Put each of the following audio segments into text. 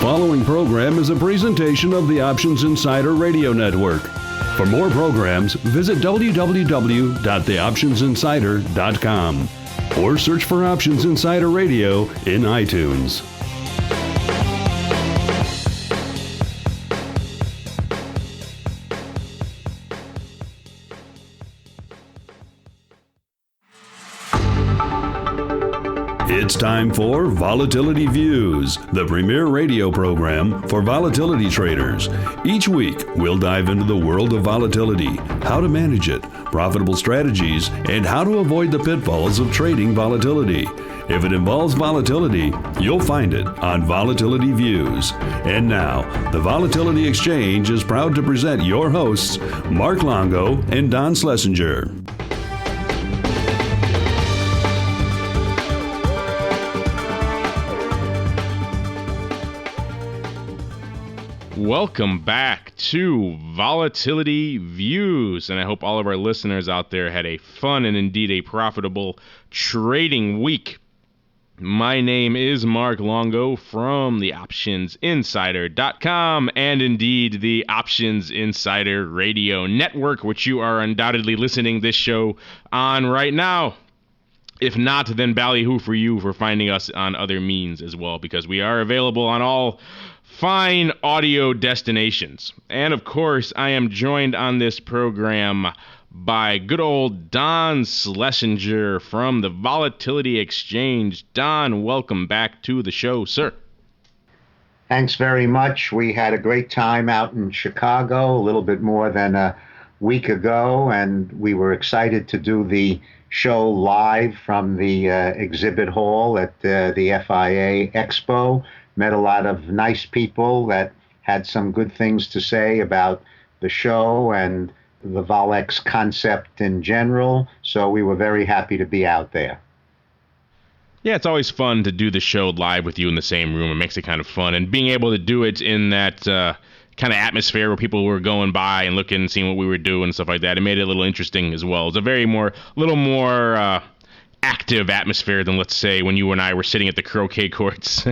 following program is a presentation of the Options Insider Radio Network. For more programs, visit www.theoptionsinsider.com or search for Options Insider Radio in iTunes. It's time for Volatility Views, the premier radio program for volatility traders. Each week, we'll dive into the world of volatility, how to manage it, profitable strategies, and how to avoid the pitfalls of trading volatility. If it involves volatility, you'll find it on Volatility Views. And now, the Volatility Exchange is proud to present your hosts, Mark Longo and Don Schlesinger. Welcome back to Volatility Views, and I hope all of our listeners out there had a fun and indeed a profitable trading week. My name is Mark Longo from the OptionsInsider.com and indeed the Options Insider Radio Network, which you are undoubtedly listening this show on right now. If not, then ballyhoo for you for finding us on other means as well, because we are available on all fine audio destinations. And of course, I am joined on this program by good old Don Schlesinger from the Volatility Exchange. Don, welcome back to the show, sir. Thanks very much. We had a great time out in Chicago a little bit more than a week ago, and we were excited to do the show live from the exhibit hall at the FIA Expo. Met a lot of nice people that had some good things to say about the show and the Volex concept in general. So we were very happy to be out there. Yeah, it's always fun to do the show live with you in the same room. It makes it kind of fun. And being able to do it in that kind of atmosphere where people were going by and looking and seeing what we were doing and stuff like that, it made it a little interesting as well. It's a little more active atmosphere than, let's say, when you and I were sitting at the croquet courts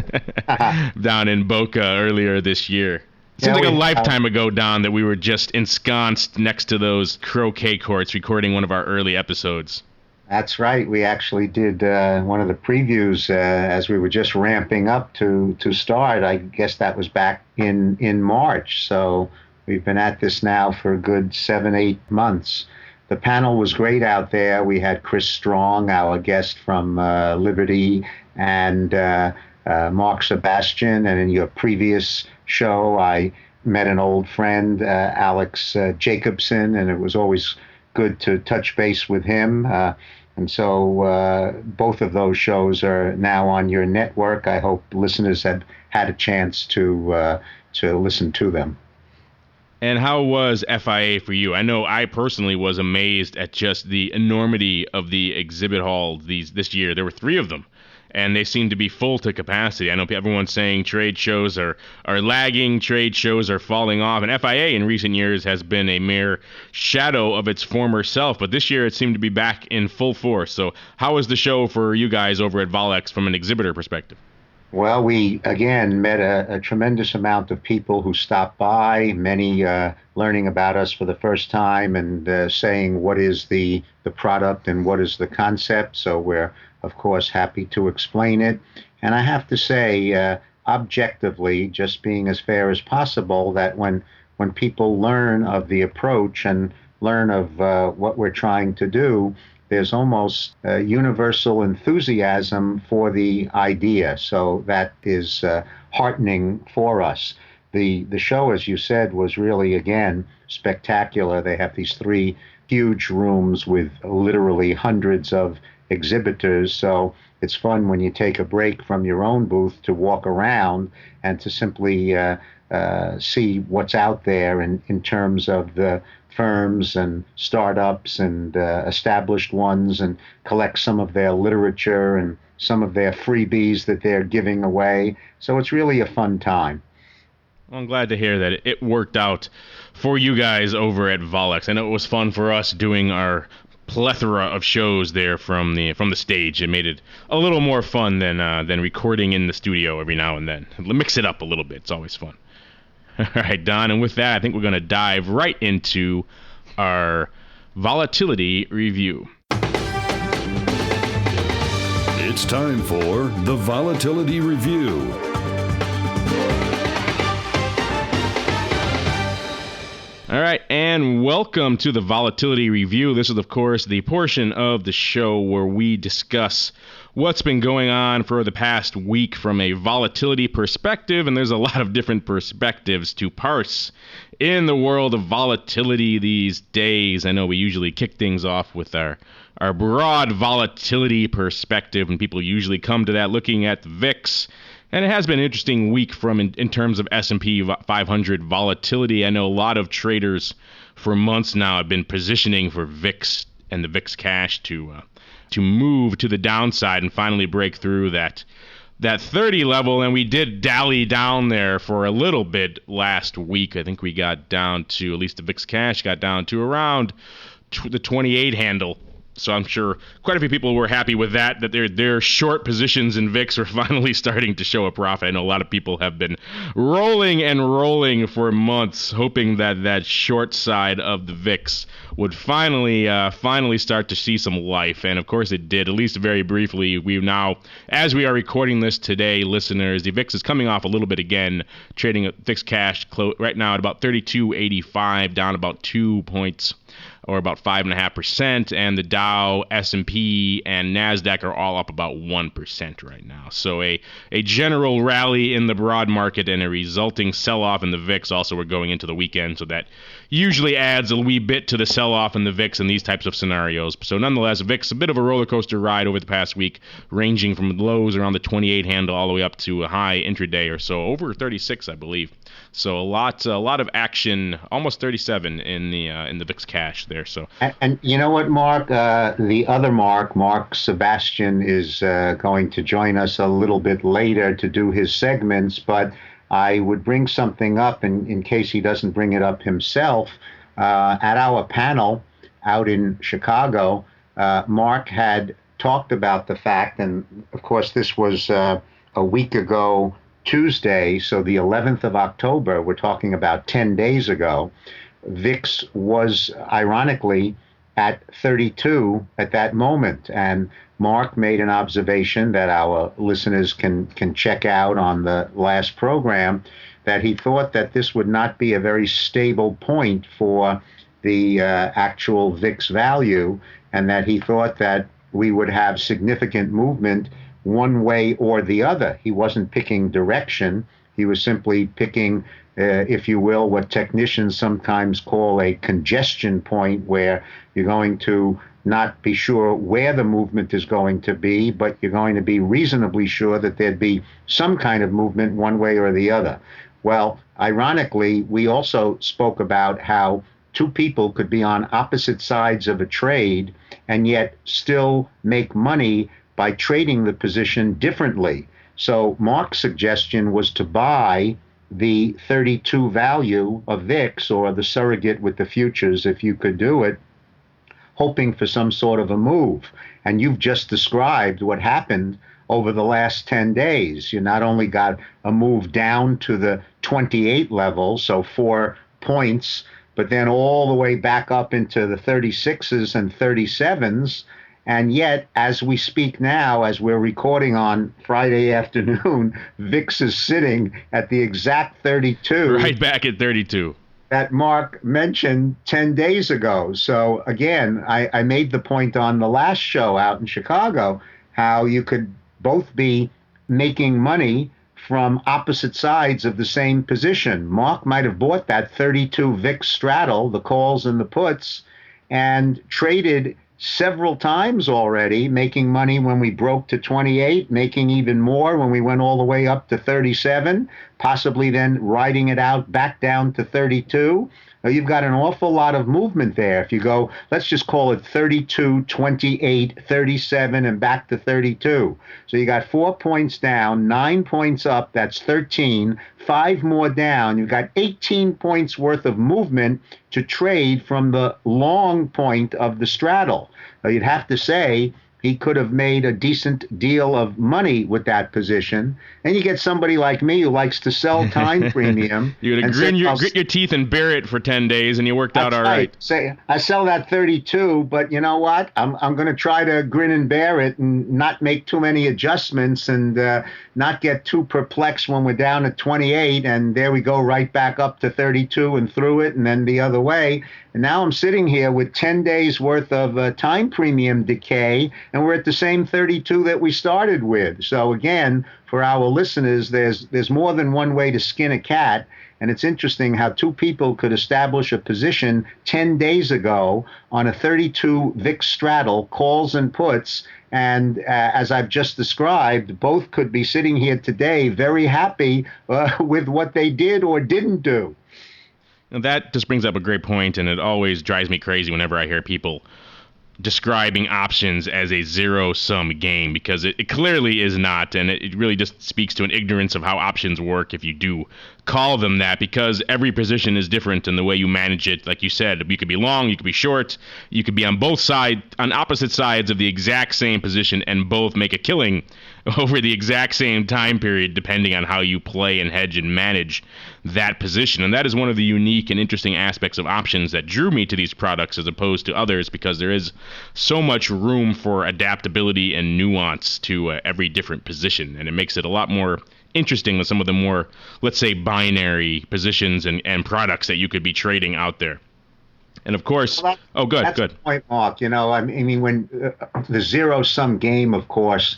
down in Boca earlier this year. It seems like a lifetime ago, Don, that we were just ensconced next to those croquet courts recording one of our early episodes. That's right. We actually did one of the previews as we were just ramping up to start. I guess that was back in March. So we've been at this now for a good 7-8 months. The panel was great out there. We had Chris Strong, our guest from Liberty, and Mark Sebastian. And in your previous show, I met an old friend, Alex Jacobson, and it was always good to touch base with him. And so both of those shows are now on your network. I hope listeners have had a chance to listen to them. And how was FIA for you? I know I personally was amazed at just the enormity of the exhibit hall this year. There were 3 of them, and they seem to be full to capacity. I know everyone's saying trade shows are lagging, trade shows are falling off, and FIA in recent years has been a mere shadow of its former self, but this year it seemed to be back in full force. So how was the show for you guys over at Volex from an exhibitor perspective? Well, we, again, met a tremendous amount of people who stopped by, many learning about us for the first time and saying what is the product and what is the concept. So we're, of course, happy to explain it. And I have to say, objectively, just being as fair as possible, that when people learn of the approach and learn of what we're trying to do, there's almost universal enthusiasm for the idea. So that is heartening for us. The show, as you said, was really, again, spectacular. They have these 3 huge rooms with literally hundreds of exhibitors. So it's fun when you take a break from your own booth to walk around and to simply see what's out there in terms of the firms and startups and established ones, and collect some of their literature and some of their freebies that they're giving away. So it's really a fun time. Well, I'm glad to hear that it worked out for you guys over at Volex. I know it was fun for us doing our plethora of shows there from the stage. It made it a little more fun than recording in the studio every now and then. Mix it up a little bit. It's always fun. All right, Don, and with that, I think we're going to dive right into our volatility review. It's time for the Volatility Review. All right, and welcome to the Volatility Review. This is, of course, the portion of the show where we discuss what's been going on for the past week from a volatility perspective, and there's a lot of different perspectives to parse in the world of volatility these days. I know we usually kick things off with our broad volatility perspective, and people usually come to that looking at the VIX. And it has been an interesting week in terms of S&P 500 volatility. I know a lot of traders for months now have been positioning for VIX and the VIX cash to move to the downside and finally break through that 30 level. And we did dally down there for a little bit last week. I think we got down to, at least the VIX cash got down to around the 28 handle. So I'm sure quite a few people were happy with that their short positions in VIX are finally starting to show a profit. I know a lot of people have been rolling for months, hoping that short side of the VIX would finally start to see some life. And of course it did, at least very briefly. We've now, as we are recording this today, listeners, the VIX is coming off a little bit again, trading at VIX cash right now at about 32.85, down about 2 points, or about 5.5%, and the Dow, S&P, and NASDAQ are all up about 1% right now. So a general rally in the broad market and a resulting sell-off in the VIX. Also, we're going into the weekend, so that usually adds a wee bit to the sell-off in the VIX in these types of scenarios. So nonetheless, VIX, a bit of a roller coaster ride over the past week, ranging from lows around the 28 handle all the way up to a high intraday or so, over 36, I believe. So a lot of action, almost 37 in the VIX cash there. So and you know what, Mark? The other Mark Sebastian, is going to join us a little bit later to do his segments, but I would bring something up in case he doesn't bring it up himself. At our panel out in Chicago, Mark had talked about the fact, and of course this was a week ago Tuesday, so the 11th of October, we're talking about 10 days ago, VIX was ironically at 32 at that moment. And Mark made an observation that our listeners can check out on the last program, that he thought that this would not be a very stable point for the actual VIX value, and that he thought that we would have significant movement one way or the other. He wasn't picking direction. He was simply picking, if you will, what technicians sometimes call a congestion point, where you're going to not be sure where the movement is going to be, but you're going to be reasonably sure that there'd be some kind of movement one way or the other. Well, ironically, we also spoke about how two people could be on opposite sides of a trade and yet still make money by trading the position differently. So Mark's suggestion was to buy the 32 value of VIX, or the surrogate with the futures, if you could do it, hoping for some sort of a move. And you've just described what happened over the last 10 days. You not only got a move down to the 28 level, so 4 points, but then all the way back up into the 36s and 37s. And yet, as we speak now, as we're recording on Friday afternoon, VIX is sitting at the exact 32. Right back at 32. That Mark mentioned 10 days ago. So again, I made the point on the last show out in Chicago, how you could both be making money from opposite sides of the same position. Mark might have bought that 32 VIX straddle, the calls and the puts, and traded several times already, making money when we broke to 28, making even more when we went all the way up to 37, possibly then riding it out back down to 32. You've got an awful lot of movement there. If you go, let's just call it 32, 28, 37, and back to 32. So you got 4 points down, 9 points up, that's 13, 5 more down. You've got 18 points worth of movement to trade from the long point of the straddle. You'd have to say he could have made a decent deal of money with that position. And you get somebody like me who likes to sell time premium. You would grit your teeth and bear it for 10 days, and you worked out all right. Say, I sell that 32, but you know what? I'm going to try to grin and bear it and not make too many adjustments and not get too perplexed when we're down at 28. And there we go right back up to 32 and through it and then the other way. And now I'm sitting here with 10 days worth of time premium decay, and we're at the same 32 that we started with. So again, for our listeners, there's more than one way to skin a cat. And it's interesting how two people could establish a position 10 days ago on a 32 VIX straddle, calls and puts. And as I've just described, both could be sitting here today very happy with what they did or didn't do. And that just brings up a great point, and it always drives me crazy whenever I hear people describing options as a zero-sum game, because it clearly is not, and it really just speaks to an ignorance of how options work if you do call them that, because every position is different in the way you manage it. Like you said, you could be long, you could be short, you could be on both sides, on opposite sides of the exact same position, and both make a killing over the exact same time period, depending on how you play and hedge and manage that position. And that is one of the unique and interesting aspects of options that drew me to these products as opposed to others, because there is so much room for adaptability and nuance to every different position, and it makes it a lot more interesting than some of the more, let's say, binary positions and products that you could be trading out there. And of course, that's good. The point, Mark. You know, I mean, when the zero-sum game, of course,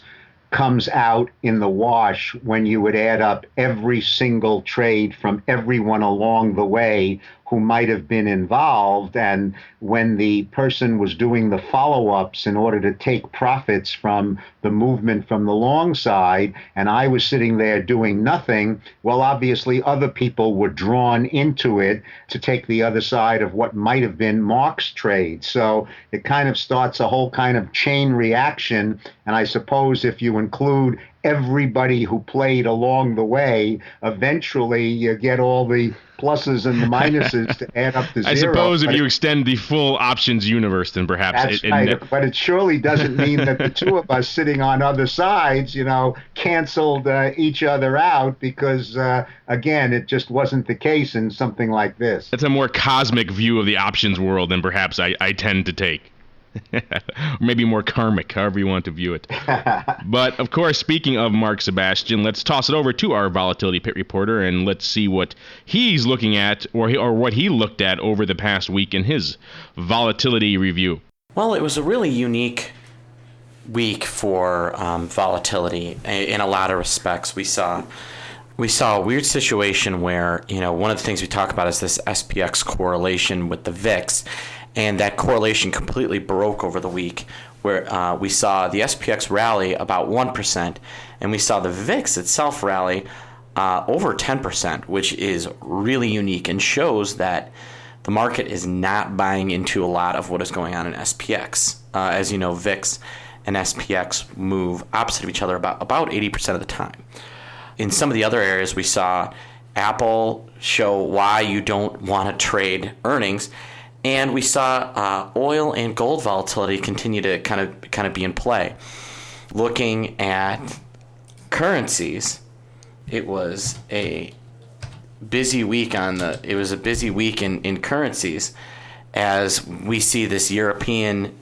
comes out in the wash when you would add up every single trade from everyone along the way who might have been involved, and when the person was doing the follow-ups in order to take profits from the movement from the long side, and I was sitting there doing nothing, well, obviously other people were drawn into it to take the other side of what might have been Mark's trade. So it kind of starts a whole kind of chain reaction, and I suppose if you include everybody who played along the way, eventually you get all the pluses and the minuses to add up to zero. I suppose if you extend the full options universe, then perhaps that's right. But it surely doesn't mean that the two of us sitting on other sides, you know, canceled each other out, because again, it just wasn't the case in something like this. It's a more cosmic view of the options world than perhaps I tend to take. Maybe more karmic, however you want to view it. But of course, speaking of Mark Sebastian, let's toss it over to our volatility pit reporter and let's see what he's looking at, or what he looked at over the past week in his volatility review. Well, it was a really unique week for volatility in a lot of respects. We saw a weird situation where, you know, one of the things we talk about is this SPX correlation with the VIX. And that correlation completely broke over the week, where we saw the SPX rally about 1%, and we saw the VIX itself rally over 10%, which is really unique and shows that the market is not buying into a lot of what is going on in SPX. As you know, VIX and SPX move opposite of each other about 80% of the time. In some of the other areas, we saw Apple show why you don't want to trade earnings. And we saw oil and gold volatility continue to kind of be in play. Looking at currencies, it was a busy week in currencies, as we see this European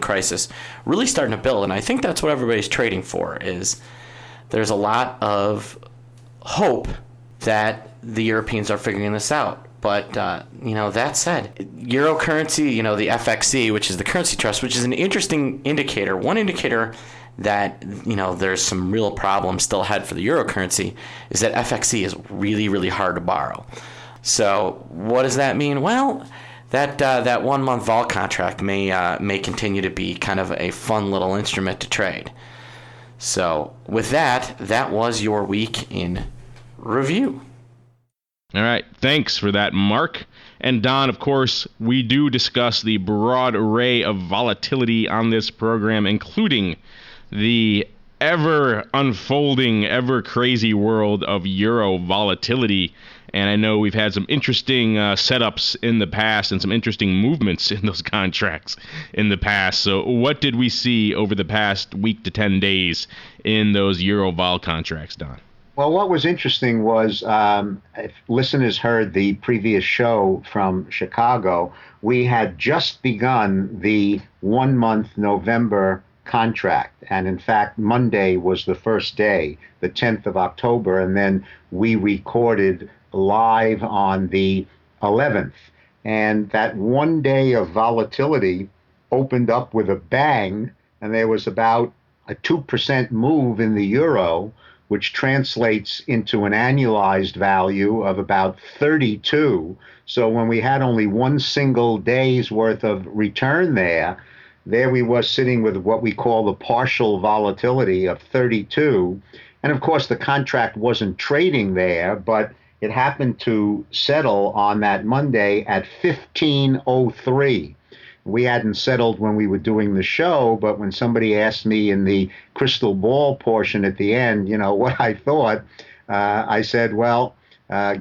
crisis really starting to build. And I think that's what everybody's trading for. Is there's a lot of hope that the Europeans are figuring this out. But, that said, Euro currency, the FXE, which is the currency trust, which is an interesting indicator. One indicator that, there's some real problems still ahead for the Euro currency is that FXE is really, really hard to borrow. So what does that mean? Well, that 1 month vol contract may continue to be kind of a fun little instrument to trade. So with that was your week in review. All right. Thanks for that, Mark. And Don, of course, we do discuss the broad array of volatility on this program, including the ever unfolding, ever crazy world of euro volatility. And I know we've had some interesting setups in the past and some interesting movements in those contracts in the past. So what did we see over the past week to 10 days in those euro vol contracts, Don? Well, what was interesting was, if listeners heard the previous show from Chicago, we had just begun the 1 month November contract. And in fact, Monday was the first day, the 10th of October, and then we recorded live on the 11th. And that 1 day of volatility opened up with a bang, and there was about a 2% move in the euro, which translates into an annualized value of about 32. So when we had only one single day's worth of return there we were sitting with what we call the partial volatility of 32. And of course, the contract wasn't trading there, but it happened to settle on that Monday at 1503. We hadn't settled when we were doing the show, but when somebody asked me in the crystal ball portion at the end, what I thought, I said, well,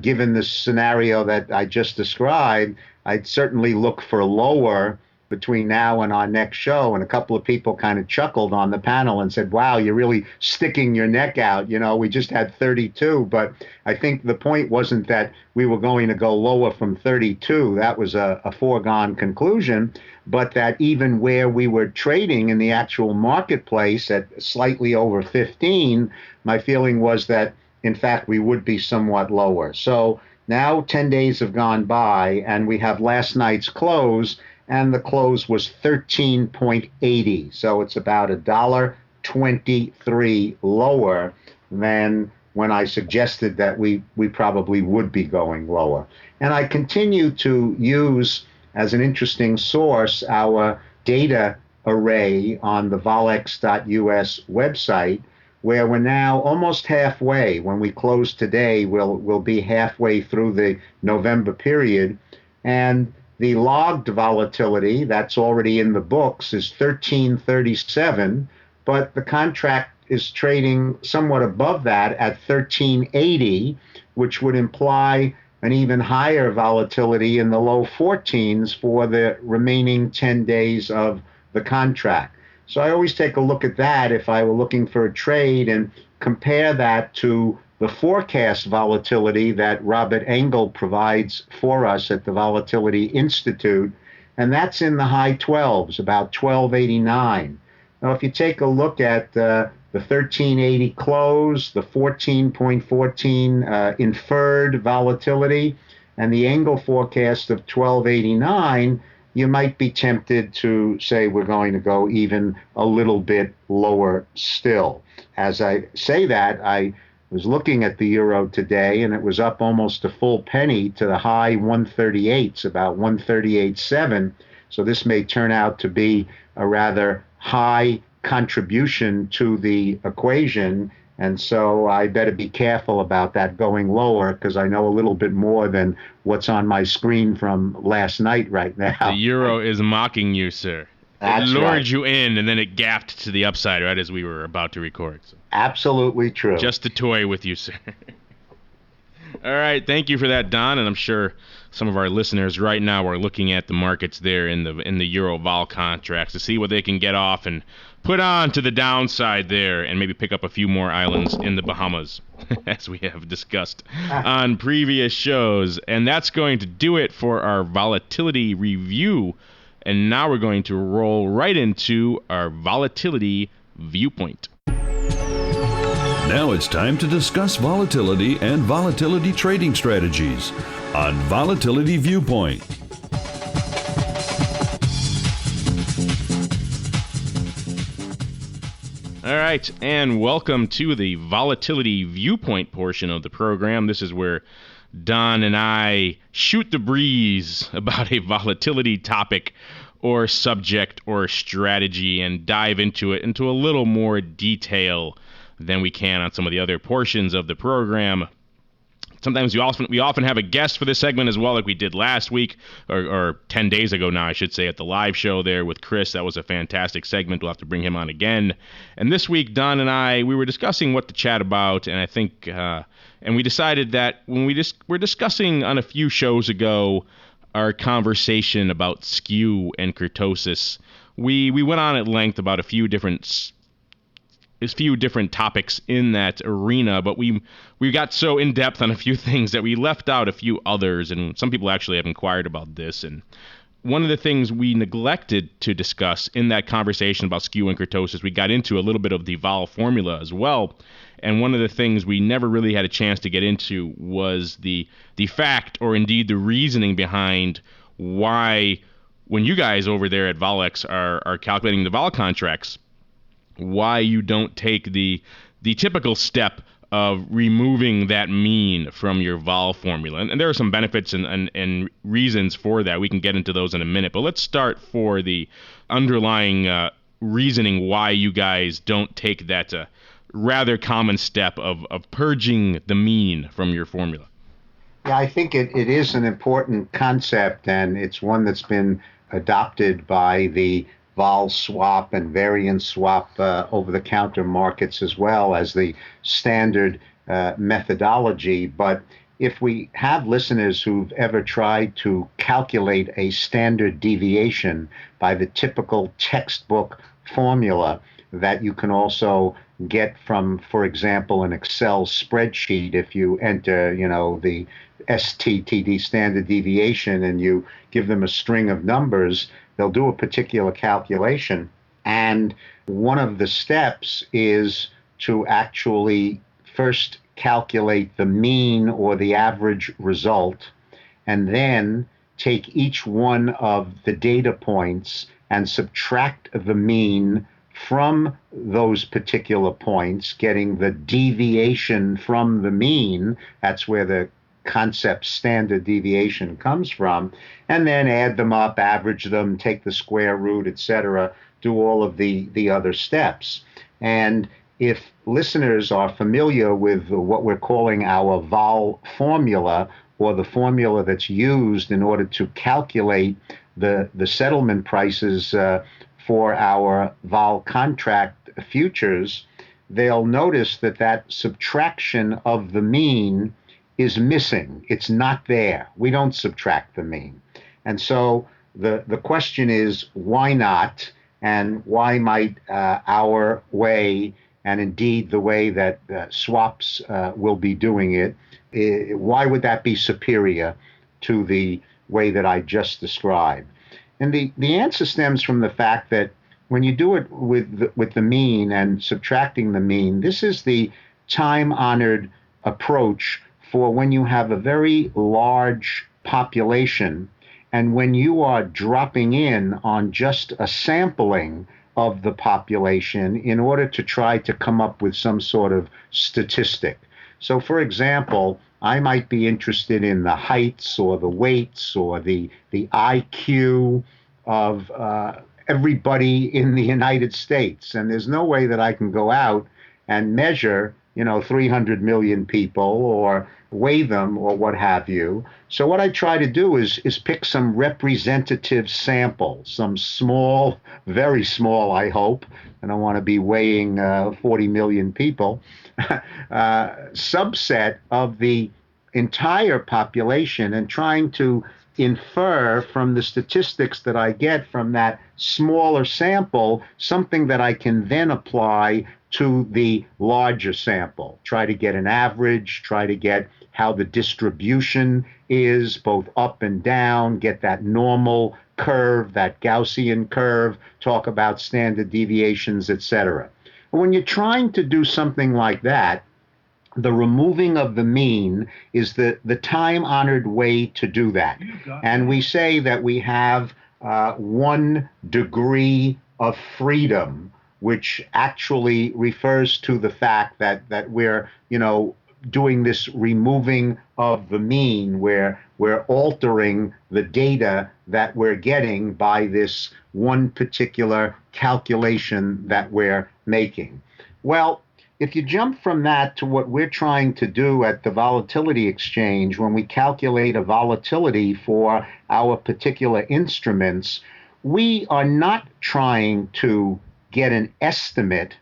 given the scenario that I just described, I'd certainly look for lower between now and our next show. And a couple of people kind of chuckled on the panel and said, wow, you're really sticking your neck out. We just had 32. But I think the point wasn't that we were going to go lower from 32. That was a foregone conclusion. But that even where we were trading in the actual marketplace at slightly over 15, my feeling was that, in fact, we would be somewhat lower. So now 10 days have gone by, and we have last night's close, and the close was 13.80. So it's about $1.23 lower than when I suggested that we probably would be going lower. And I continue to use as an interesting source our data array on the volex.us website, where we're now almost halfway. When we close today, we'll be halfway through the November period. And the logged volatility that's already in the books is 1337, but the contract is trading somewhat above that at 1380, which would imply an even higher volatility in the low 14s for the remaining 10 days of the contract. So I always take a look at that if I were looking for a trade and compare that to the forecast volatility that Robert Engel provides for us at the Volatility Institute, and that's in the high 12s, about 1289. Now, if you take a look at the 1380 close, the 14.14 inferred volatility, and the Engel forecast of 1289, you might be tempted to say we're going to go even a little bit lower still. As I say that, I was looking at the euro today, and it was up almost a full penny to the high 138s, about 138.7. So this may turn out to be a rather high contribution to the equation. And so I better be careful about that going lower, because I know a little bit more than what's on my screen from last night right now. The euro is mocking you, sir. That's it lured right. you in, and then it gapped to the upside right as we were about to record. So. Absolutely true. Just to toy with you, sir. All right, thank you for that, Don, and I'm sure some of our listeners right now are looking at the markets there in the euro vol contracts to see what they can get off and put on to the downside there, and maybe pick up a few more islands in the Bahamas, as we have discussed on previous shows. And that's going to do it for our volatility review. And now we're going to roll right into our volatility viewpoint. Now it's time to discuss volatility and volatility trading strategies on Volatility Viewpoint. All right, and welcome to the Volatility Viewpoint portion of the program. This is where Don and I shoot the breeze about a volatility topic or subject or strategy and dive into it into a little more detail than we can on some of the other portions of the program. Sometimes we often have a guest for this segment as well, like we did last week, or 10 days ago now, I should say, at the live show there with Chris. That was a fantastic segment. We'll have to bring him on again. And this week, Don and I, we were discussing what to chat about, and I think, and we decided that when we're discussing on a few shows ago our conversation about skew and kurtosis, we went on at length about a few different topics in that arena, but we got so in depth on a few things that we left out a few others, and some people actually have inquired about this. And one of the things we neglected to discuss in that conversation about skew and kurtosis, we got into a little bit of the vol formula as well. And one of the things we never really had a chance to get into was the fact, or indeed the reasoning behind why, when you guys over there at Volex are calculating the vol contracts, why you don't take the typical step of removing that mean from your vol formula. And there are some benefits and reasons for that. We can get into those in a minute. But let's start for the underlying reasoning why you guys don't take that rather common step of purging the mean from your formula. Yeah, I think it is an important concept, and it's one that's been adopted by the vol swap and variance swap over-the-counter markets as well as the standard methodology. But if we have listeners who've ever tried to calculate a standard deviation by the typical textbook formula that you can also get from, for example, an Excel spreadsheet, if you enter, the STTD standard deviation and you give them a string of numbers, they'll do a particular calculation. And one of the steps is to actually first calculate the mean or the average result, and then take each one of the data points and subtract the mean from those particular points, getting the deviation from the mean. That's where the concept standard deviation comes from, and then add them up, average them, take the square root, etc., do all of the other steps. And if listeners are familiar with what we're calling our vol formula, or the formula that's used in order to calculate the settlement prices for our vol contract futures, they'll notice that subtraction of the mean is missing. It's not there. We don't subtract the mean. And so the question is, why not? And why might our way, and indeed the way that swaps will be doing it, why would that be superior to the way that I just described? And the answer stems from the fact that when you do it with the mean and subtracting the mean, this is the time-honored approach for when you have a very large population, and when you are dropping in on just a sampling of the population in order to try to come up with some sort of statistic. So, for example, I might be interested in the heights or the weights or the IQ of everybody in the United States. And there's no way that I can go out and measure, 300 million people or weigh them or what have you. So what I try to do is pick some representative samples, some small, very small, I hope. I don't want to be weighing 40 million people, subset of the entire population, and trying to infer from the statistics that I get from that smaller sample something that I can then apply to the larger sample. Try to get an average, try to get how the distribution is both up and down, get that normal curve, that Gaussian curve, talk about standard deviations, etc. When you're trying to do something like that, the removing of the mean is the time-honored way to do that. And we say that we have 1 degree of freedom, which actually refers to the fact that we're, doing this removing of the mean, where we're altering the data that we're getting by this one particular calculation that we're making. Well, if you jump from that to what we're trying to do at the Volatility Exchange, when we calculate a volatility for our particular instruments, we are not trying to get an estimate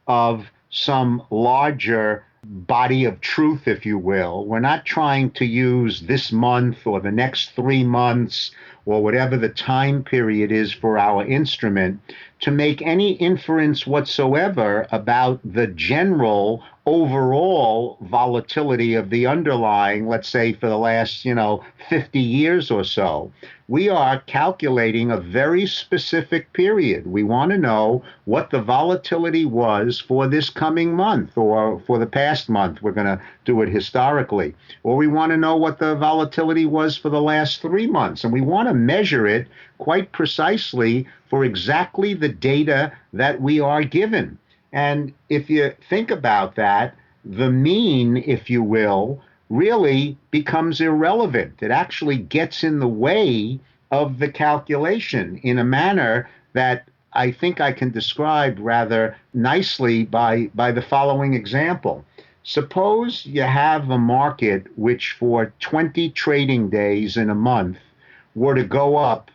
of some larger body of truth, if you will. We're not trying to use this month or the next 3 months or whatever the time period is for our instrument to make any inference whatsoever about the general overall volatility of the underlying, let's say for the last, 50 years or so. We are calculating a very specific period. We want to know what the volatility was for this coming month or for the past month. We're going to do it historically. Or we want to know what the volatility was for the last 3 months. And we want to measure it quite precisely for exactly the data that we are given. And if you think about that, the mean, if you will, really becomes irrelevant. It actually gets in the way of the calculation in a manner that I think I can describe rather nicely by the following example. Suppose you have a market which for 20 trading days in a month were to go up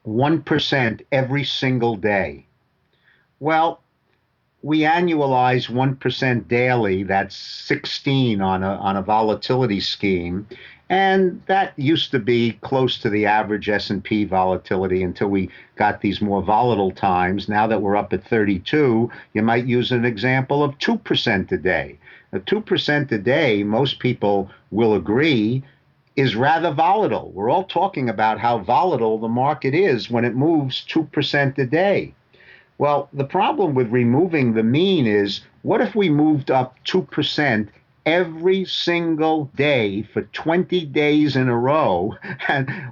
1% every single day. Well, we annualize 1% daily, that's 16 on a volatility scheme, and that used to be close to the average S&P volatility until we got these more volatile times. Now that we're up at 32, you might use an example of 2% a day. Now, 2% a day, most people will agree, is rather volatile. We're all talking about how volatile the market is when it moves 2% a day. Well, the problem with removing the mean is, what if we moved up 2% every single day for 20 days in a row,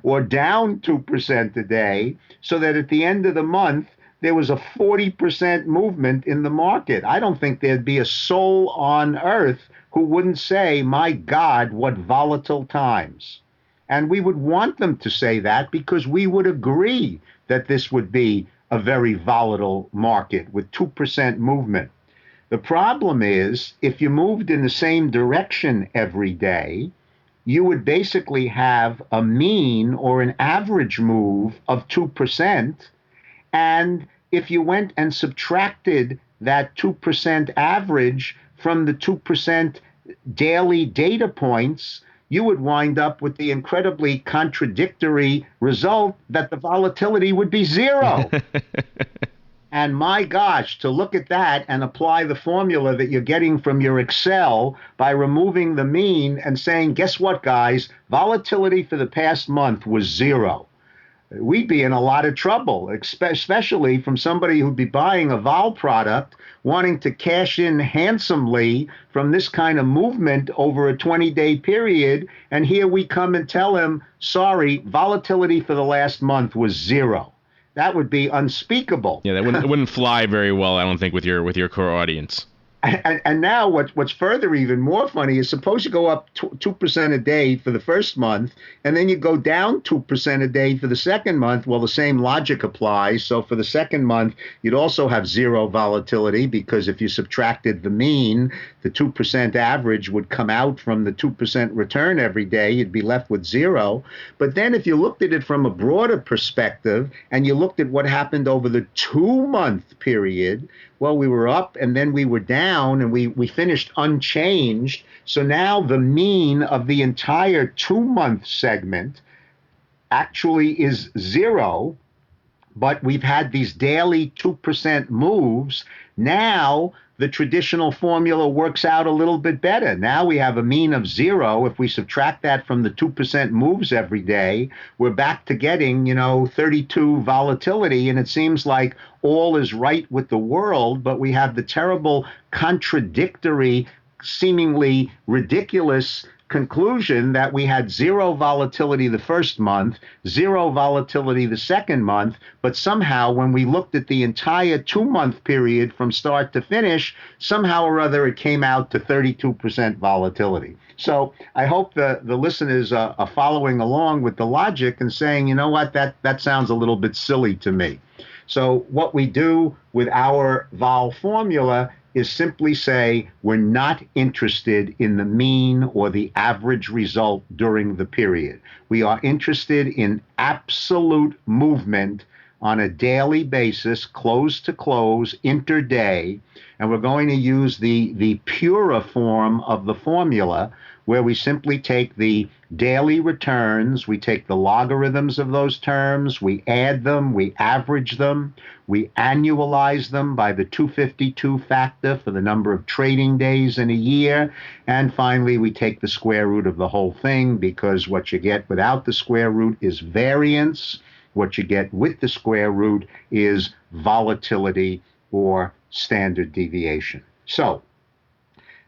or down 2% a day, so that at the end of the month, there was a 40% movement in the market? I don't think there'd be a soul on earth who wouldn't say, my God, what volatile times. And we would want them to say that because we would agree that this would be a very volatile market with 2% movement. The problem is, if you moved in the same direction every day, you would basically have a mean or an average move of 2%. And if you went and subtracted that 2% average from the 2% daily data points, you would wind up with the incredibly contradictory result that the volatility would be zero. And my gosh, to look at that and apply the formula that you're getting from your Excel by removing the mean and saying, guess what, guys, volatility for the past month was zero. We'd be in a lot of trouble, especially from somebody who'd be buying a vol product, wanting to cash in handsomely from this kind of movement over a 20-day period. And here we come and tell him, sorry, volatility for the last month was zero. That would be unspeakable. Yeah, that wouldn't fly very well, I don't think, with your core audience. And now what's further even more funny is, suppose you go up 2% a day for the first month, and then you go down 2% a day for the second month. Well, the same logic applies. So for the second month, you'd also have zero volatility, because if you subtracted the mean, the 2% average would come out from the 2% return every day. You'd be left with zero. But then if you looked at it from a broader perspective and you looked at what happened over the 2-month period, well, we were up and then we were down, and we finished unchanged. So now the mean of the entire 2-month segment actually is zero, but we've had these daily 2% moves. Now the traditional formula works out a little bit better. Now we have a mean of zero. If we subtract that from the 2% moves every day, we're back to getting, 32 volatility. And it seems like all is right with the world, but we have the terrible, contradictory, seemingly ridiculous conclusion that we had zero volatility the first month, zero volatility the second month, but somehow when we looked at the entire 2-month period from start to finish, somehow or other it came out to 32% volatility. So I hope the listeners are following along with the logic and saying, you know what, that sounds a little bit silly to me. So what we do with our vol formula is simply say we're not interested in the mean or the average result during the period. We are interested in absolute movement on a daily basis, close to close, intraday, and we're going to use the purer form of the formula, where we simply take the daily returns, we take the logarithms of those terms, we add them, we average them, we annualize them by the 252 factor for the number of trading days in a year, and finally we take the square root of the whole thing, because what you get without the square root is variance. What you get with the square root is volatility or standard deviation. So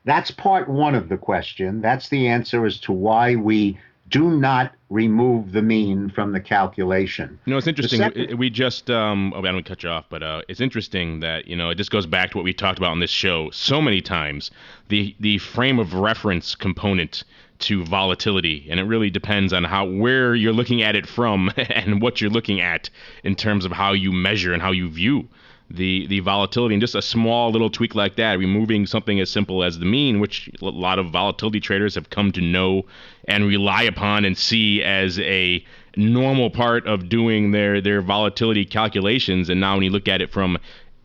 that's part one of the question. That's the answer as to why we do not remove the mean from the calculation. You know, it's interesting. We just, I don't want to cut you off, but it's interesting that, it just goes back to what we talked about on this show so many times, the frame of reference component to volatility, and it really depends on where you're looking at it from and what you're looking at in terms of how you measure and how you view the volatility. And just a small little tweak like that, removing something as simple as the mean, which a lot of volatility traders have come to know and rely upon and see as a normal part of doing their volatility calculations. And now when you look at it from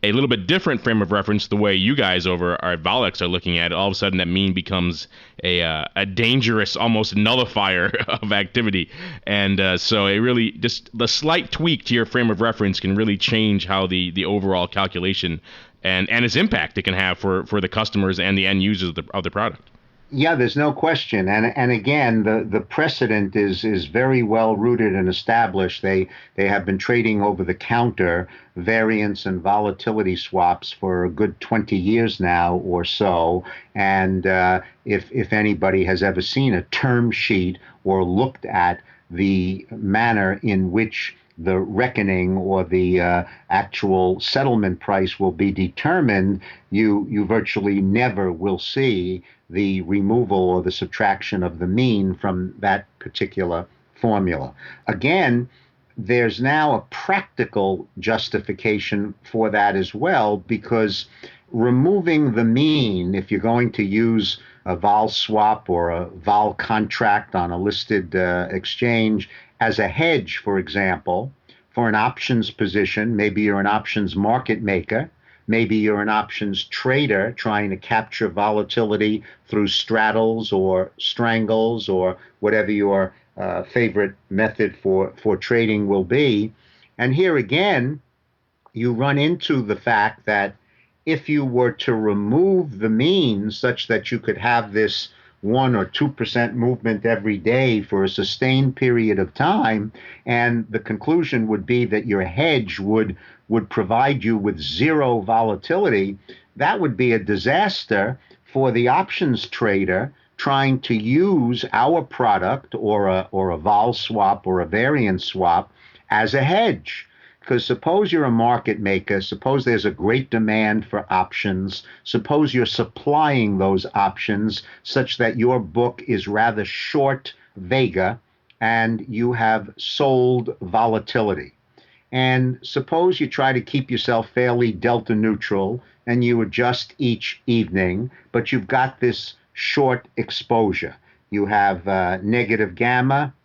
a little bit different frame of reference, the way you guys over at Volex are looking at it, all of a sudden that mean becomes a dangerous, almost nullifier of activity. And so it really, just the slight tweak to your frame of reference can really change how the overall calculation and its impact it can have for the customers and the end users of the product. Yeah, there's no question. And again, the precedent is very well rooted and established. They have been trading over the counter variance and volatility swaps for a good 20 years now or so. And if anybody has ever seen a term sheet or looked at the manner in which the reckoning or the actual settlement price will be determined, you virtually never will see the removal or the subtraction of the mean from that particular formula. Again, there's now a practical justification for that as well, because removing the mean, if you're going to use a vol swap or a vol contract on a listed exchange as a hedge, for example, for an options position, maybe you're an options market maker, maybe you're an options trader trying to capture volatility through straddles or strangles or whatever your favorite method for trading will be. And here again, you run into the fact that if you were to remove the mean such that you could have this 1 or 2% movement every day for a sustained period of time, and the conclusion would be that your hedge would provide you with zero volatility, that would be a disaster for the options trader trying to use our product or a vol swap or a variance swap as a hedge. Because suppose you're a market maker, suppose there's a great demand for options, suppose you're supplying those options such that your book is rather short Vega and you have sold volatility. And suppose you try to keep yourself fairly delta neutral and you adjust each evening, but you've got this short exposure. You have negative gamma,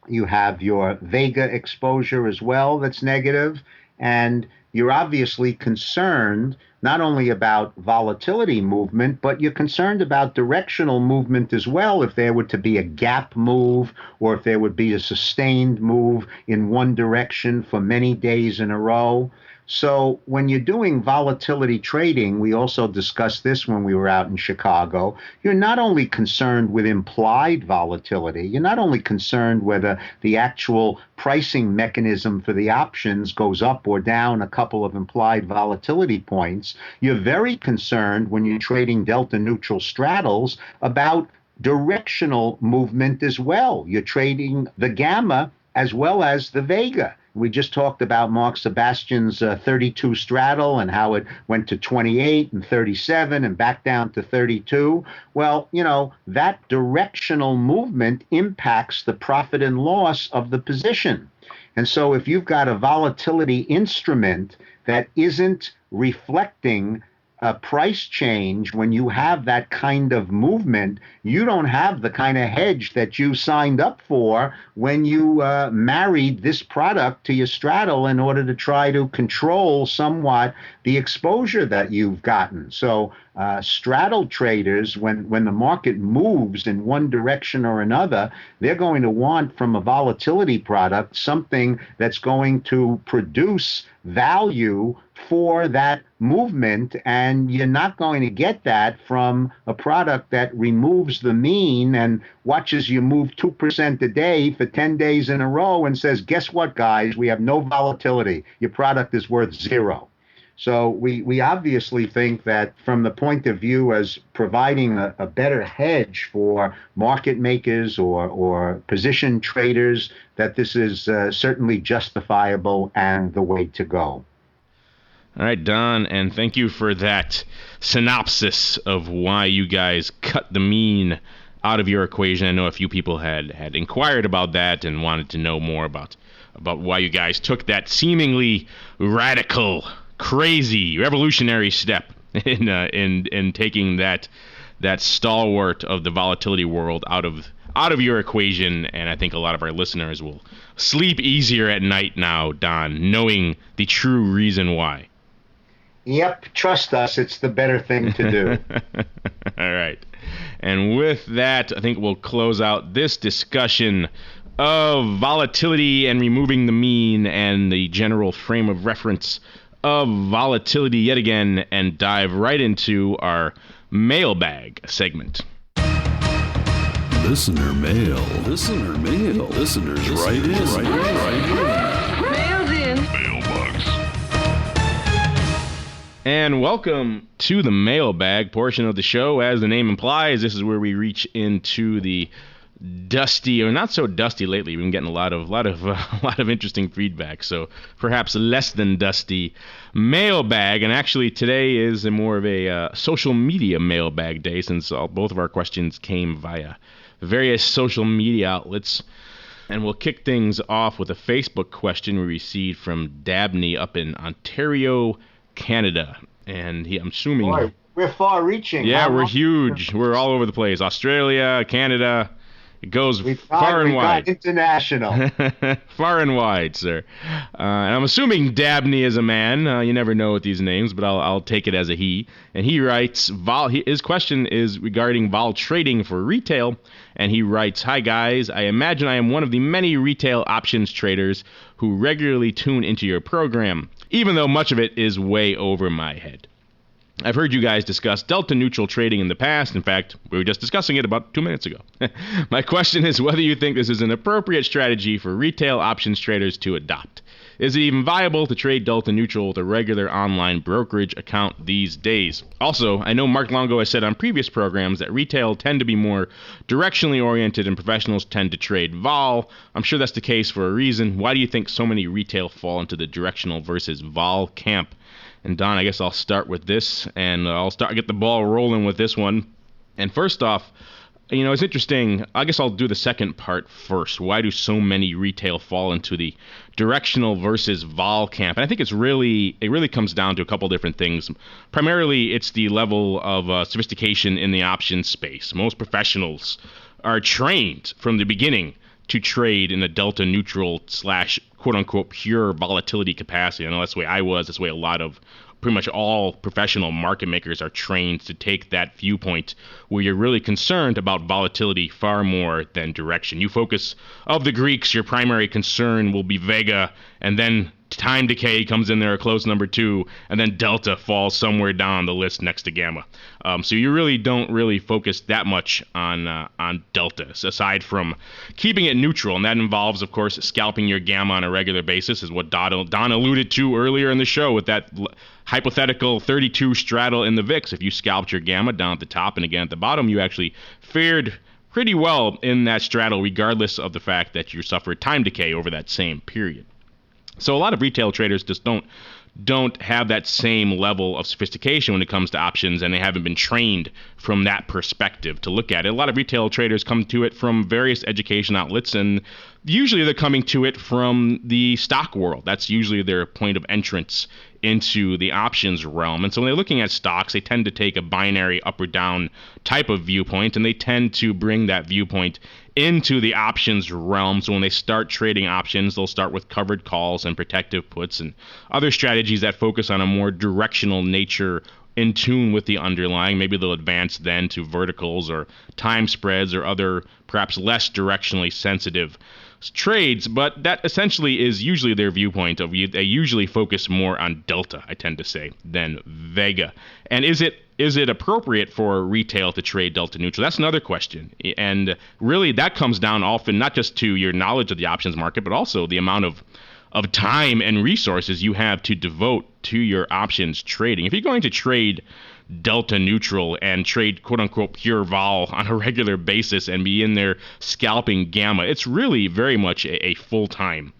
you have your Vega exposure as well that's negative, and you're obviously concerned not only about volatility movement, but you're concerned about directional movement as well, if there were to be a gap move or if there would be a sustained move in one direction for many days in a row. So when you're doing volatility trading, we also discussed this when we were out in Chicago, you're not only concerned with implied volatility, you're not only concerned whether the actual pricing mechanism for the options goes up or down a couple of implied volatility points, you're very concerned when you're trading delta neutral straddles about directional movement as well. You're trading the gamma as well as the Vega. We just talked about Mark Sebastian's 32 straddle and how it went to 28 and 37 and back down to 32. Well, that directional movement impacts the profit and loss of the position. And so if you've got a volatility instrument that isn't reflecting a price change, when you have that kind of movement, you don't have the kind of hedge that you signed up for when you married this product to your straddle in order to try to control somewhat the exposure that you've gotten. So straddle traders, when the market moves in one direction or another, they're going to want from a volatility product something that's going to produce value for that movement, and you're not going to get that from a product that removes the mean and watches you move 2% a day for 10 days in a row and says, guess what, guys, we have no volatility. Your product is worth zero. So we obviously think that from the point of view as providing a better hedge for market makers or position traders, that this is certainly justifiable and the way to go. All right, Don, and thank you for that synopsis of why you guys cut the mean out of your equation. I know a few people had inquired about that and wanted to know more about why you guys took that seemingly radical, crazy, revolutionary step in taking that stalwart of the volatility world out of your equation. And I think a lot of our listeners will sleep easier at night now, Don, knowing the true reason why. Yep, trust us, it's the better thing to do. All right. And with that, I think we'll close out this discussion of volatility and removing the mean and the general frame of reference of volatility yet again, and dive right into our mailbag segment. Listener mail. Listener mail. Listeners write in. Mail's in. And welcome to the mailbag portion of the show. As the name implies, this is where we reach into the dusty, or not so dusty lately. We've been getting a lot of interesting feedback, so perhaps less than dusty mailbag. And actually, today is more of a social media mailbag day, since both of our questions came via various social media outlets. And we'll kick things off with a Facebook question we received from Dabney up in Ontario, Canada. And I'm assuming... Boy, we're far-reaching. Yeah, we're huge. We're all over the place. Australia, Canada. It goes far and wide. International. Far and wide, sir. And I'm assuming Dabney is a man. You never know with these names, but I'll take it as a he. And he writes, his question is regarding vol trading for retail. And he writes, "Hi guys, I imagine I am one of the many retail options traders who regularly tune into your program, even though much of it is way over my head. I've heard you guys discuss delta neutral trading in the past. In fact, we were just discussing it about 2 minutes ago. My question is whether you think this is an appropriate strategy for retail options traders to adopt. Is it even viable to trade delta neutral with a regular online brokerage account these days? Also, I know Mark Longo has said on previous programs that retail tend to be more directionally oriented and professionals tend to trade vol. I'm sure that's the case for a reason. Why do you think so many retail fall into the directional versus vol camp?" And Don, I guess I'll start with this, and I'll get the ball rolling with this one. And first off, it's interesting. I guess I'll do the second part first. Why do so many retail fall into the directional versus vol camp? And I think it really comes down to a couple different things. Primarily, it's the level of sophistication in the options space. Most professionals are trained from the beginning to trade in a delta neutral / quote unquote pure volatility capacity. I know that's the way I was. That's the way a lot of pretty much all professional market makers are trained to take that viewpoint where you're really concerned about volatility far more than direction. You focus, of the Greeks, your primary concern will be Vega, and then time decay comes in there a close number 2, and then delta falls somewhere down the list next to gamma. So you really don't focus that much on delta, aside from keeping it neutral, and that involves, of course, scalping your gamma on a regular basis, is what Don alluded to earlier in the show with that hypothetical 32 straddle in the VIX. If you scalped your gamma down at the top and again at the bottom, you actually fared pretty well in that straddle, regardless of the fact that you suffered time decay over that same period. So a lot of retail traders just don't have that same level of sophistication when it comes to options, and they haven't been trained from that perspective to look at it. A lot of retail traders come to it from various education outlets, and usually they're coming to it from the stock world. That's usually their point of entrance into the options realm. And so when they're looking at stocks, they tend to take a binary up or down type of viewpoint, and they tend to bring that viewpoint into the options realm. So when they start trading options, they'll start with covered calls and protective puts and other strategies that focus on a more directional nature in tune with the underlying. Maybe they'll advance then to verticals or time spreads or other perhaps less directionally sensitive trades, but that essentially is usually their viewpoint. They usually focus more on delta, I tend to say, than vega. And is it appropriate for retail to trade delta neutral? That's another question. And really that comes down often not just to your knowledge of the options market, but also the amount of time and resources you have to devote to your options trading. If you're going to trade delta neutral and trade quote unquote pure vol on a regular basis and be in there scalping gamma, it's really very much a full-time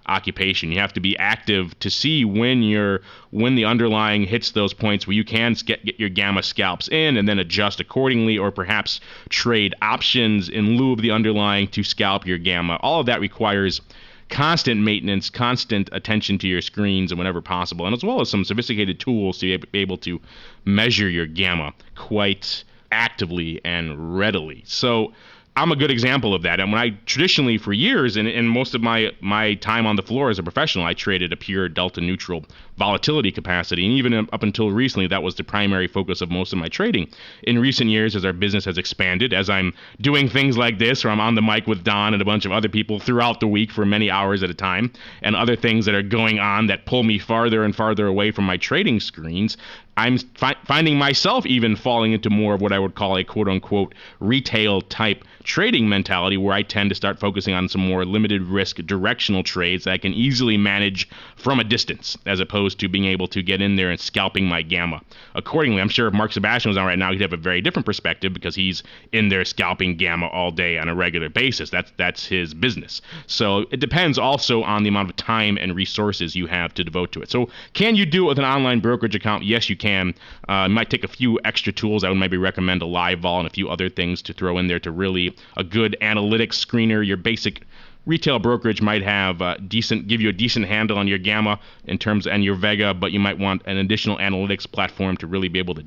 occupation. You have to be active to see when the underlying hits those points where you can get your gamma scalps in and then adjust accordingly, or perhaps trade options in lieu of the underlying to scalp your gamma. All of that requires constant maintenance, constant attention to your screens and whenever possible, and as well as some sophisticated tools to be able to measure your gamma quite actively and readily. So I'm a good example of that. And when I traditionally, for years, and most of my time on the floor as a professional, I traded a pure delta neutral volatility capacity. And even up until recently, that was the primary focus of most of my trading. In recent years, as our business has expanded, as I'm doing things like this, or I'm on the mic with Don and a bunch of other people throughout the week for many hours at a time, and other things that are going on that pull me farther and farther away from my trading screens, I'm finding myself even falling into more of what I would call a quote-unquote retail type trading mentality, where I tend to start focusing on some more limited risk directional trades that I can easily manage from a distance, as opposed to being able to get in there and scalping my gamma accordingly. I'm sure if Mark Sebastian was on right now, he'd have a very different perspective, because he's in there scalping gamma all day on a regular basis. That's his business. So it depends also on the amount of time and resources you have to devote to it. So can you do it with an online brokerage account? Yes, you can. It might take a few extra tools. I would maybe recommend a live vol and a few other things to throw in there to really a good analytics screener. Your basic retail brokerage might have give you a decent handle on your gamma in terms and your vega, but you might want an additional analytics platform to really be able to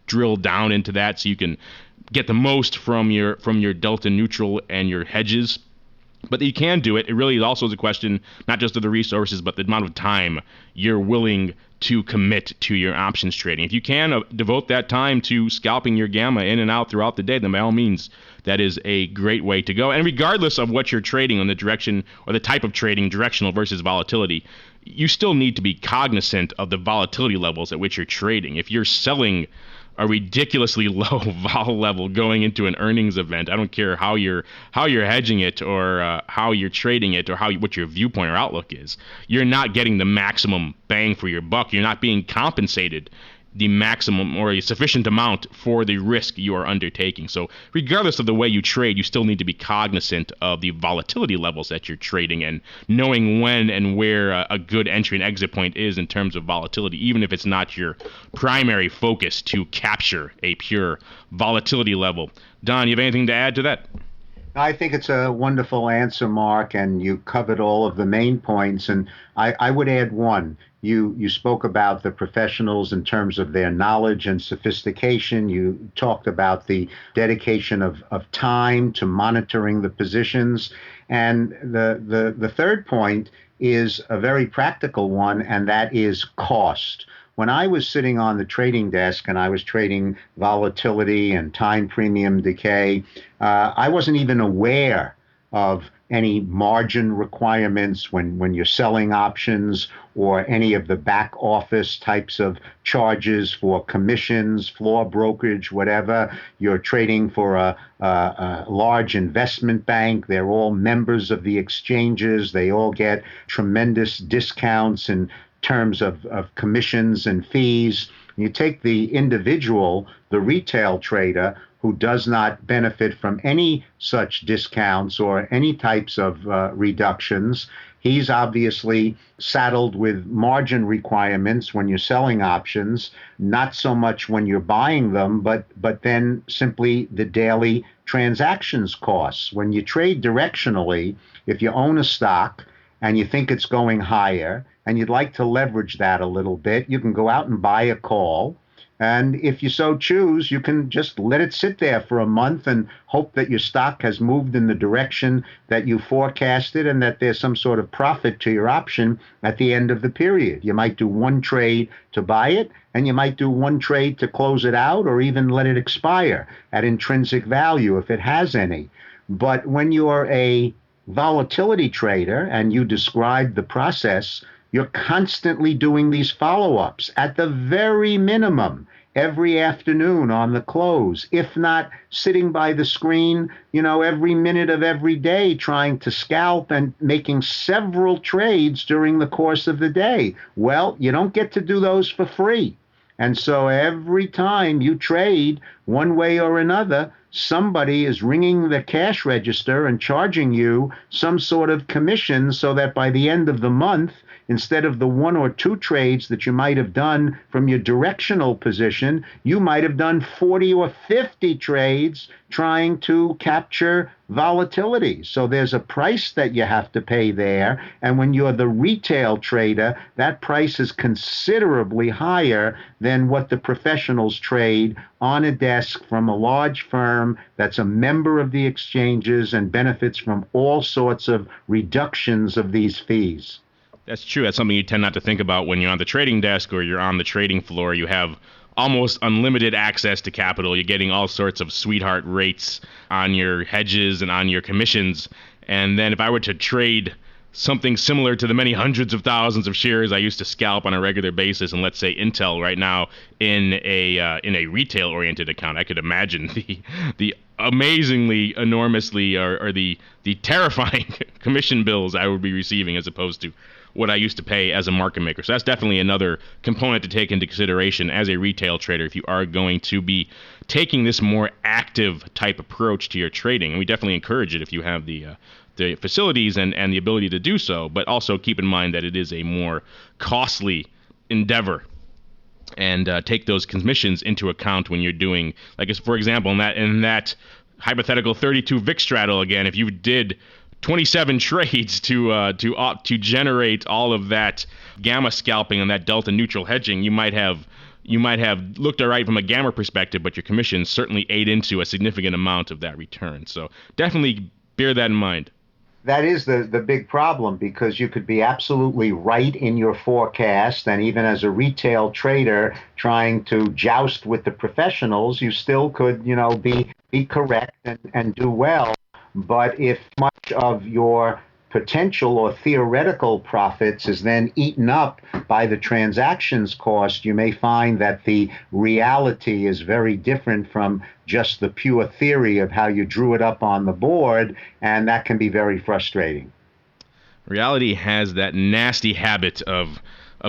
drill down into that, so you can get the most from your delta neutral and your hedges. But you can do it. It really also is a question not just of the resources, but the amount of time you're willing to commit to your options trading. If you can devote that time to scalping your gamma in and out throughout the day, then by all means, that is a great way to go. And regardless of what you're trading on the direction or the type of trading, directional versus volatility, you still need to be cognizant of the volatility levels at which you're trading. If you're selling a ridiculously low vol level going into an earnings event, I don't care how you're hedging it or how you're trading it or what your viewpoint or outlook is, you're not getting the maximum bang for your buck. You're not being compensated the maximum or a sufficient amount for the risk you are undertaking. So regardless of the way you trade, you still need to be cognizant of the volatility levels that you're trading and knowing when and where a good entry and exit point is in terms of volatility, even if it's not your primary focus to capture a pure volatility level. Don, you have anything to add to that? I think it's a wonderful answer, Mark, and you covered all of the main points. And I would add one. You spoke about the professionals in terms of their knowledge and sophistication. You talked about the dedication of time to monitoring the positions. And the third point is a very practical one, and that is cost. When I was sitting on the trading desk and I was trading volatility and time premium decay, I wasn't even aware of any margin requirements when you're selling options, or any of the back office types of charges for commissions, floor brokerage, whatever. You're trading for a large investment bank. They're all members of the exchanges. They all get tremendous discounts in terms of commissions and fees. You take the individual, the retail trader, who does not benefit from any such discounts or any types of reductions. He's obviously saddled with margin requirements when you're selling options, not so much when you're buying them, but then simply the daily transactions costs. When you trade directionally, if you own a stock and you think it's going higher, and you'd like to leverage that a little bit, you can go out and buy a call. And if you so choose, you can just let it sit there for a month and hope that your stock has moved in the direction that you forecasted and that there's some sort of profit to your option at the end of the period. You might do one trade to buy it, and you might do one trade to close it out, or even let it expire at intrinsic value if it has any. But when you're a volatility trader and you describe the process, you're constantly doing these follow-ups at the very minimum every afternoon on the close, if not sitting by the screen, every minute of every day trying to scalp and making several trades during the course of the day. Well, you don't get to do those for free. And so every time you trade one way or another, somebody is ringing the cash register and charging you some sort of commission so that by the end of the month, instead of the one or two trades that you might have done from your directional position, you might have done 40 or 50 trades trying to capture volatility. So there's a price that you have to pay there. And when you're the retail trader, that price is considerably higher than what the professionals trade on a desk from a large firm that's a member of the exchanges and benefits from all sorts of reductions of these fees. That's true. That's something you tend not to think about when you're on the trading desk or you're on the trading floor. You have almost unlimited access to capital. You're getting all sorts of sweetheart rates on your hedges and on your commissions. And then if I were to trade something similar to the many hundreds of thousands of shares I used to scalp on a regular basis, and let's say Intel right now in a retail-oriented account, I could imagine the amazingly enormously or the terrifying commission bills I would be receiving as opposed to what I used to pay as a market maker. So that's definitely another component to take into consideration as a retail trader if you are going to be taking this more active type approach to your trading. And we definitely encourage it if you have the facilities and the ability to do so, but also keep in mind that it is a more costly endeavor. And take those commissions into account when you're doing, like, for example, in that hypothetical 32 VIX straddle again, if you did 27 trades to generate all of that gamma scalping and that delta neutral hedging, you might have looked all right from a gamma perspective, but your commissions certainly ate into a significant amount of that return. So definitely bear that in mind. That is the big problem, because you could be absolutely right in your forecast, and even as a retail trader trying to joust with the professionals, you still could, be correct and do well. But if much of your potential or theoretical profits is then eaten up by the transactions cost, you may find that the reality is very different from just the pure theory of how you drew it up on the board, and that can be very frustrating. Reality has that nasty habit of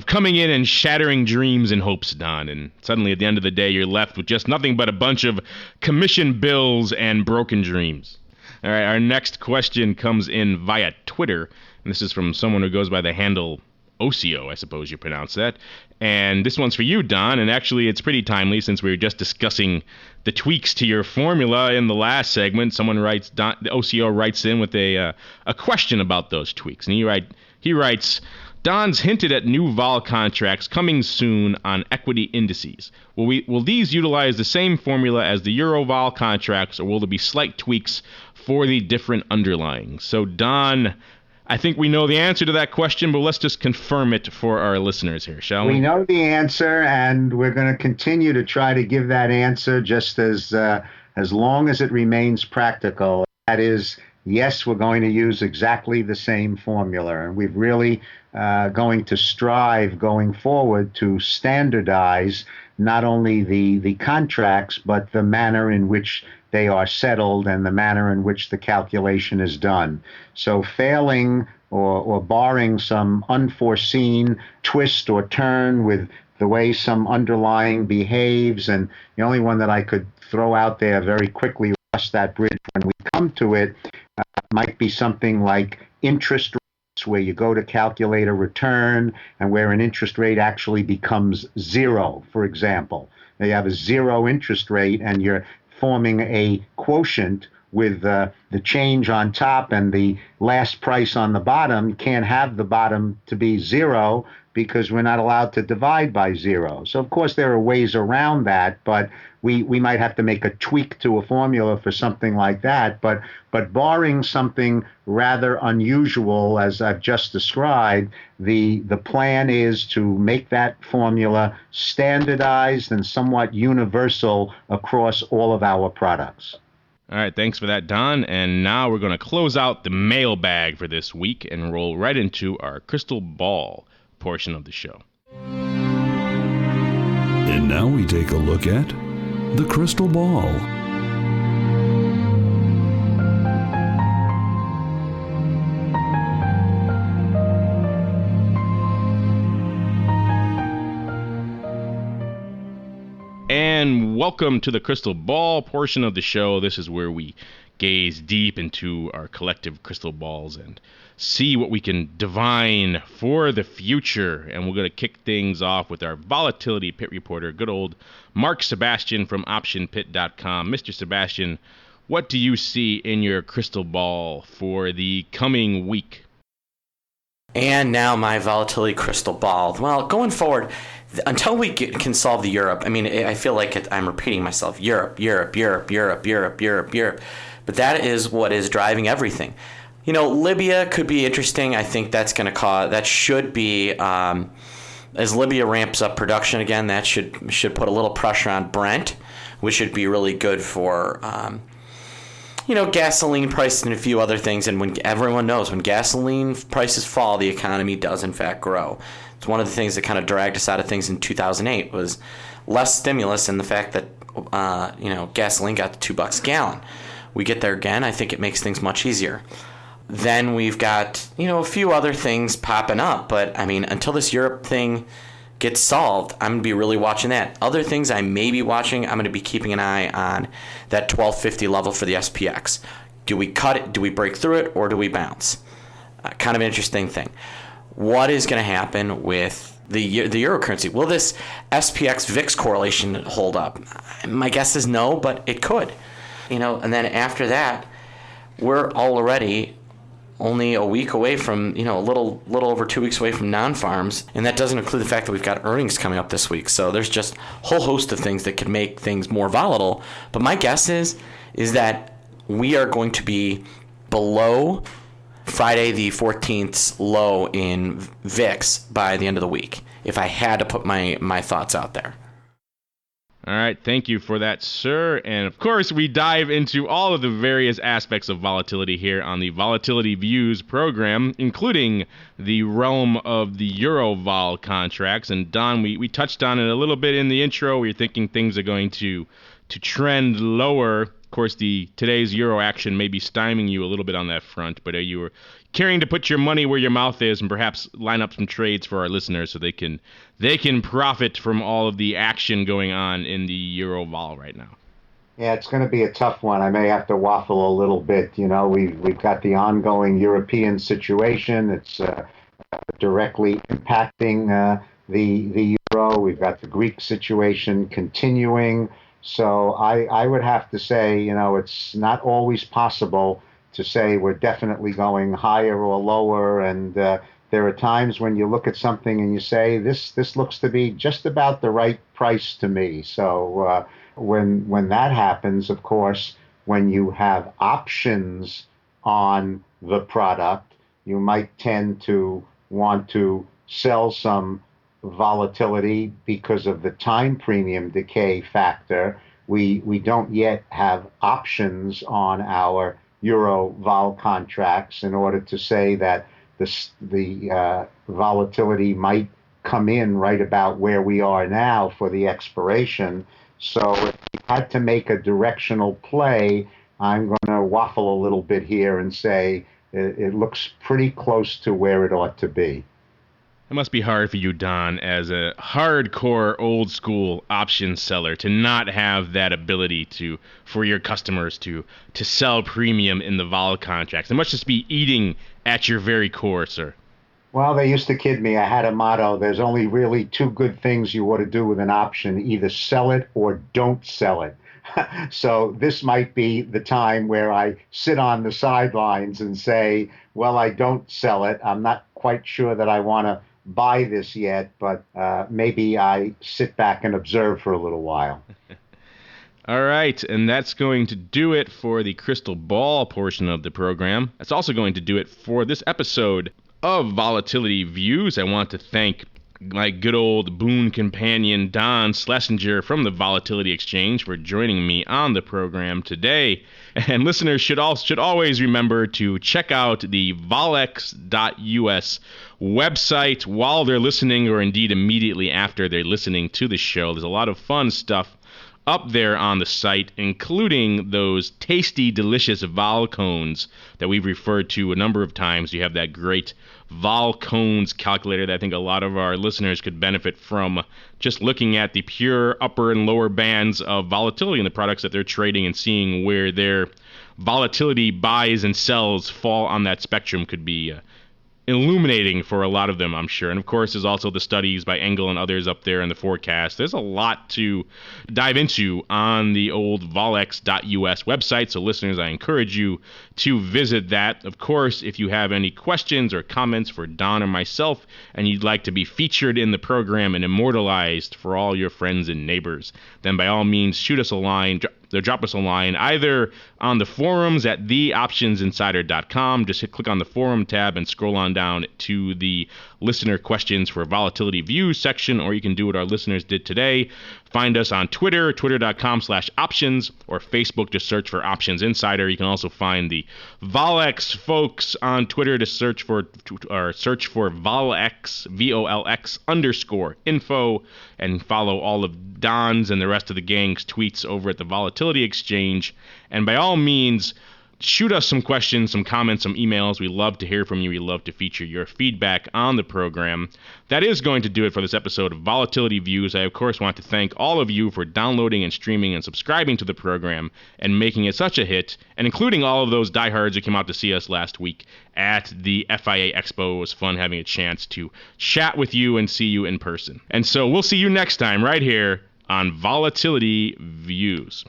coming in and shattering dreams and hopes, Don, and suddenly at the end of the day you're left with just nothing but a bunch of commission bills and broken dreams. All right, our next question comes in via Twitter, and this is from someone who goes by the handle Ocio, I suppose you pronounce that. And this one's for you, Don, and actually it's pretty timely since we were just discussing the tweaks to your formula in the last segment. Someone writes, Ocio writes in with a question about those tweaks, and he writes, Don's hinted at new vol contracts coming soon on equity indices. Will these utilize the same formula as the Euro vol contracts, or will there be slight tweaks for the different underlying? So, Don, I think we know the answer to that question, but let's just confirm it for our listeners here, shall we? We know the answer, and we're going to continue to try to give that answer just as long as it remains practical. That is, yes, we're going to use exactly the same formula, and we've really going to strive going forward to standardize not only the contracts, but the manner in which they are settled and the manner in which the calculation is done. So failing or barring some unforeseen twist or turn with the way some underlying behaves, and the only one that I could throw out there very quickly, cross that bridge when we come to it, might be something like interest rates, where you go to calculate a return and where an interest rate actually becomes zero, for example. You have a zero interest rate and you're forming a quotient with the change on top and the last price on the bottom. You can't have the bottom to be zero because we're not allowed to divide by zero. So, of course, there are ways around that, but we might have to make a tweak to a formula for something like that. But barring something rather unusual, as I've just described, the plan is to make that formula standardized and somewhat universal across all of our products. All right, thanks for that, Don. And now we're going to close out the mailbag for this week and roll right into our crystal ball portion of the show. And now we take a look at the crystal ball. And welcome to the crystal ball portion of the show. This is where we gaze deep into our collective crystal balls and see what we can divine for the future. And we're going to kick things off with our volatility pit reporter, good old Mark Sebastian from optionpit.com. Mr. Sebastian, what do you see in your crystal ball for the coming week? And now my volatility crystal ball. Well, going forward, until we can solve the Europe, I mean, I feel like I'm repeating myself. Europe. But that is what is driving everything. You know, Libya could be interesting. I think that's going to cause, that should be, as Libya ramps up production again, that should put a little pressure on Brent, which should be really good for, gasoline prices and a few other things. And when everyone knows, when gasoline prices fall, the economy does in fact grow. It's one of the things that kind of dragged us out of things in 2008 was less stimulus and the fact that, gasoline got to $2 a gallon. We get there again, I think it makes things much easier. Then we've got, a few other things popping up. But, I mean, until this Europe thing gets solved, I'm going to be really watching that. Other things I may be watching, I'm going to be keeping an eye on that 1250 level for the SPX. Do we cut it? Do we break through it? Or do we bounce? Kind of an interesting thing. What is going to happen with the euro currency? Will this SPX VIX correlation hold up? My guess is no, but it could. And then after that, we're already only a week away from, a little over 2 weeks away from non-farms. And that doesn't include the fact that we've got earnings coming up this week. So there's just a whole host of things that could make things more volatile. But my guess is that we are going to be below Friday the 14th's low in VIX by the end of the week, if I had to put my thoughts out there. All right, thank you for that, sir. And of course, we dive into all of the various aspects of volatility here on the Volatility Views program, including the realm of the Euro vol contracts. And Don, we touched on it a little bit in the intro. We were thinking things are going to trend lower. Of course, today's Euro action may be stymieing you a little bit on that front, but you were caring to put your money where your mouth is and perhaps line up some trades for our listeners so they can profit from all of the action going on in the Euro vol right now. Yeah, it's going to be a tough one. I may have to waffle a little bit. We've got the ongoing European situation. It's directly impacting the Euro. We've got the Greek situation continuing. So I would have to say, it's not always possible to say we're definitely going higher or lower. And there are times when you look at something and you say, this looks to be just about the right price to me. So when that happens, of course, when you have options on the product, you might tend to want to sell some volatility because of the time premium decay factor. We don't yet have options on our Euro vol contracts in order to say that the volatility might come in right about where we are now for the expiration. So if we had to make a directional play, I'm going to waffle a little bit here and say it looks pretty close to where it ought to be. It must be hard for you, Don, as a hardcore old school option seller to not have that ability for your customers to sell premium in the vol contracts. It must just be eating at your very core, sir. Well, they used to kid me. I had a motto. There's only really two good things you ought to do with an option. Either sell it or don't sell it. So this might be the time where I sit on the sidelines and say, well, I don't sell it. I'm not quite sure that I want to buy this yet, but maybe I sit back and observe for a little while. All right, and that's going to do it for the crystal ball portion of the program. That's also going to do it for this episode of Volatility Views. I want to thank my good old boon companion Don Schlesinger from the Volatility Exchange for joining me on the program today. And listeners should always remember to check out the volex.us website while they're listening, or indeed immediately after they're listening to the show. There's a lot of fun stuff up there on the site, including those tasty, delicious vol cones that we've referred to a number of times. You have that great vol cones calculator that I think a lot of our listeners could benefit from, just looking at the pure upper and lower bands of volatility in the products that they're trading and seeing where their volatility buys and sells fall on that spectrum could be illuminating for a lot of them, I'm sure. And of course, there's also the studies by Engel and others up there in the forecast. There's a lot to dive into on the old volex.us website. So listeners, I encourage you to visit that. Of course, if you have any questions or comments for Don or myself, and you'd like to be featured in the program and immortalized for all your friends and neighbors, then by all means, shoot us a line, drop us a line either on the forums at theoptionsinsider.com. Just click on the forum tab and scroll on down to the listener questions for Volatility Views section, or you can do what our listeners did today. Find us on Twitter, twitter.com/options, or Facebook. Just search for Options Insider. You can also find the Volex folks on Twitter to search for Volex, VOLX_info, and follow all of Don's and the rest of the gang's tweets over at the Volatility Exchange. And by all means, shoot us some questions, some comments, some emails. We love to hear from you. We love to feature your feedback on the program. That is going to do it for this episode of Volatility Views. I, of course, want to thank all of you for downloading and streaming and subscribing to the program and making it such a hit, and including all of those diehards who came out to see us last week at the FIA Expo. It was fun having a chance to chat with you and see you in person. And so we'll see you next time right here on Volatility Views.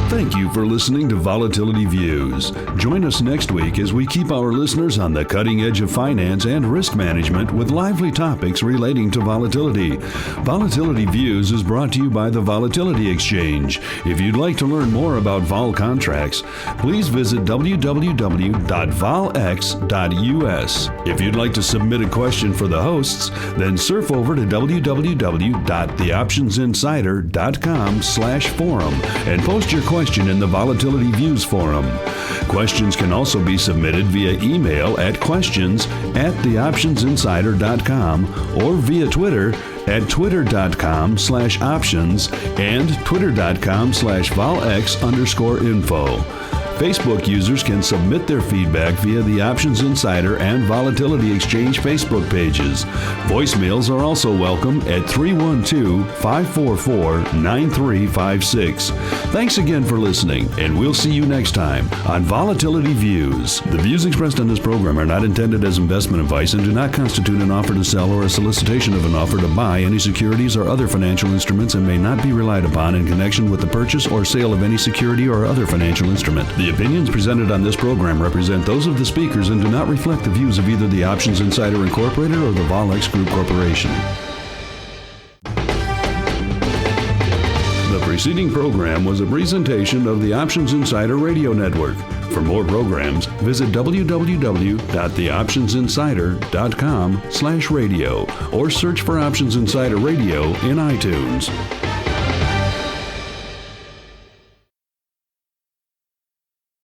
Thank you for listening to Volatility Views. Join us next week as we keep our listeners on the cutting edge of finance and risk management with lively topics relating to volatility. Volatility Views is brought to you by the Volatility Exchange. If you'd like to learn more about vol contracts, please visit www.volex.us. If you'd like to submit a question for the hosts, then surf over to www.theoptionsinsider.com/forum and post your question in the Volatility Views forum. Questions can also be submitted via email at questions@theoptionsinsider.com or via Twitter at twitter.com/options and twitter.com/volex_info. Facebook users can submit their feedback via the Options Insider and Volatility Exchange Facebook pages. Voicemails are also welcome at 312-544-9356. Thanks again for listening, and we'll see you next time on Volatility Views. The views expressed on this program are not intended as investment advice and do not constitute an offer to sell or a solicitation of an offer to buy any securities or other financial instruments, and may not be relied upon in connection with the purchase or sale of any security or other financial instrument. The opinions presented on this program represent those of the speakers and do not reflect the views of either the Options Insider Incorporated or the Volex Group Corporation. The preceding program was a presentation of the Options Insider Radio Network. For more programs, visit www.theoptionsinsider.com/radio or search for Options Insider Radio in iTunes.